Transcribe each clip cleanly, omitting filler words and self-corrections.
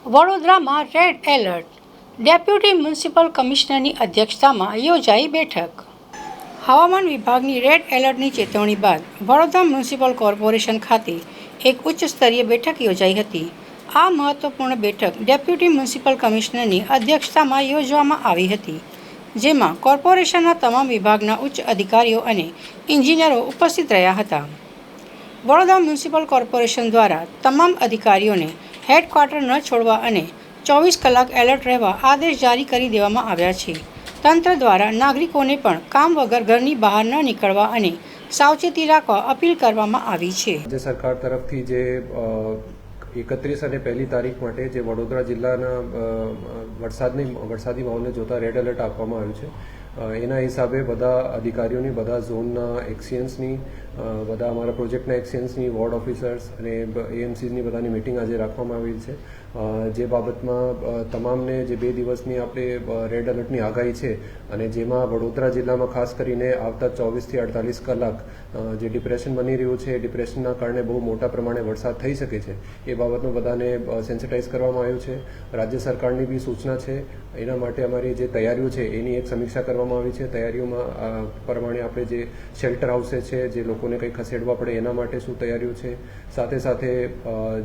વડોદરામાં red alert. Deputy municipal કમિશનરની અધ્યક્ષતામાં યોજાઈ બેઠક. હવામાન વિભાગની રેડ એલર્ટની ચેતવણી બાદ વડોદરા મ્યુનિસિપલ કોર્પોરેશન ખાતે એક ઉચ્ચ સ્તરીય બેઠક યોજાઈ હતી. આ મહત્વપૂર્ણ બેઠક ડેપ્યુટી મ્યુનિસિપલ કમિશનરની અધ્યક્ષતામાં યોજવામાં આવી હતી, જેમાં કોર્પોરેશનના તમામ વિભાગના ઉચ્ચ અધિકારીઓ અને એન્જિનિયરો ઉપસ્થિત રહ્યા હતા. વડોદરા મ્યુનિસિપલ કોર્પોરેશન દ્વારા તમામ અધિકારીઓને હેડક્વાર્ટર ન છોડવા અને 24 કલાક એલર્ટ રહેવા આદેશ જારી કરી દેવામાં આવ્યા છે. તંત્ર દ્વારા નાગરિકોને પણ કામ વગર ઘરની બહાર ન નીકળવા અને સાવચેતી રાખવા અપીલ કરવામાં આવી છે. રાજ્ય સરકાર તરફથી જે 31 અને 1 તારીખ માટે જે વડોદરા જિલ્લાના વરસાદી માહોલને જોતા રેડ એલર્ટ આપવામાં આવ્યું છે. એના હિસાબે બધા અધિકારીઓની, બધા ઝોનના એક્સિયન્સની, બધા અમારા પ્રોજેક્ટના એક્સિયન્સની, વોર્ડ ઓફિસર્સ અને એએમસીની બધાની મિટિંગ આજે રાખવામાં આવી છે. જે બાબતમાં તમામને જે 2 દિવસની આપણે રેડ એલર્ટની આગાહી છે અને જેમાં વડોદરા જિલ્લામાં ખાસ કરીને આવતા 24 થી 48 કલાક જે ડિપ્રેશન બની રહ્યું છે, ડિપ્રેશનના કારણે બહુ મોટા પ્રમાણે વરસાદ થઈ શકે છે, એ બાબતનું બધાને સેન્સિટાઇઝ કરવામાં આવ્યું છે. રાજ્ય સરકારની બી સૂચના છે. એના માટે અમારી જે તૈયારીઓ છે એની એક સમીક્ષા કરવામાં આવી છે. તૈયારીઓમાં પ્રમાણે આપણે જે શેલ્ટર હાઉસે છે, જે લોકોને કંઈ ખસેડવા પડે એના માટે શું તૈયારીઓ છે, સાથે સાથે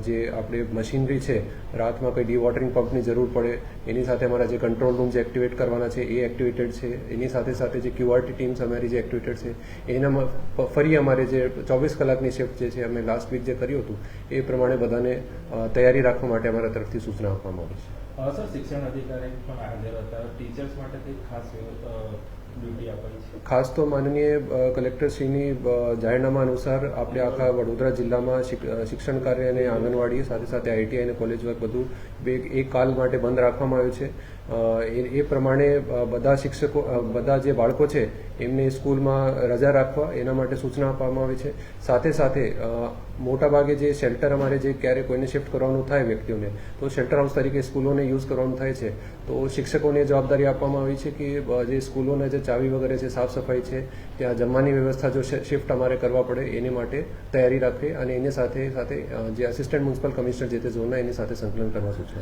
જે આપણે મશીનરી છે, રાતમાં કંઈ ડીવોટરિંગ પંપની જરૂર પડે એની સાથે અમારા જે કંટ્રોલ રૂમ જે એક્ટિવેટ કરવાના છે એ એક્ટિવેટેડ છે. એની સાથે સાથે જે ક્યુઆરટી ટીમ્સ અમારી જે એક્ટિવેટેડ છે એનામાં ફરી અમારે જે 24 કલાકની શિફ્ટ જે છે અમે લાસ્ટ વીક જે કર્યું હતું એ પ્રમાણે બધાને તૈયારી રાખવા માટે અમારા તરફથી સૂચના આપવામાં આવી છે. સર, શિક્ષણ અધિકારી પણ હાજર હતા. ટીચર્સ માટે કંઈ ખાસ ડ્યુટી અપાઈ છે? ખાસ તો માનનીય કલેક્ટરશ્રીની જાહેરનામા અનુસાર આપણે આખા વડોદરા જિલ્લામાં શિક્ષણ કાર્ય અને આંગણવાડી સાથે સાથે આઈટીઆઈ અને કોલેજ વર્ક બધું એક કાલ માટે બંધ રાખવામાં આવ્યું છે. એ પ્રમાણે બધા શિક્ષકો, બધા જે બાળકો છે એમને સ્કૂલમાં રજા રાખવા એના માટે સૂચના આપવામાં આવી છે. સાથે સાથે મોટાભાગે જે શેલ્ટર અમારે જે ક્યારે કોઈને શિફ્ટ કરવાનું થાય વ્યક્તિઓને, તો શેલ્ટર હાઉસ તરીકે સ્કૂલોને યુઝ કરવાનું થાય છે. તો શિક્ષકોને જવાબદારી આપવામાં આવી છે કે જે સ્કૂલોને જે ચાવી વગેરે છે, સાફ સફાઈ છે, ત્યાં જમવાની વ્યવસ્થા જો શિફ્ટ અમારે કરવા પડે એની માટે તૈયારી રાખવી અને એની સાથે સાથે જે આસિસ્ટન્ટ મ્યુનિસિપલ કમિશનર જે તે ઝોનના એની સાથે સંકલન કરવા સૂચના.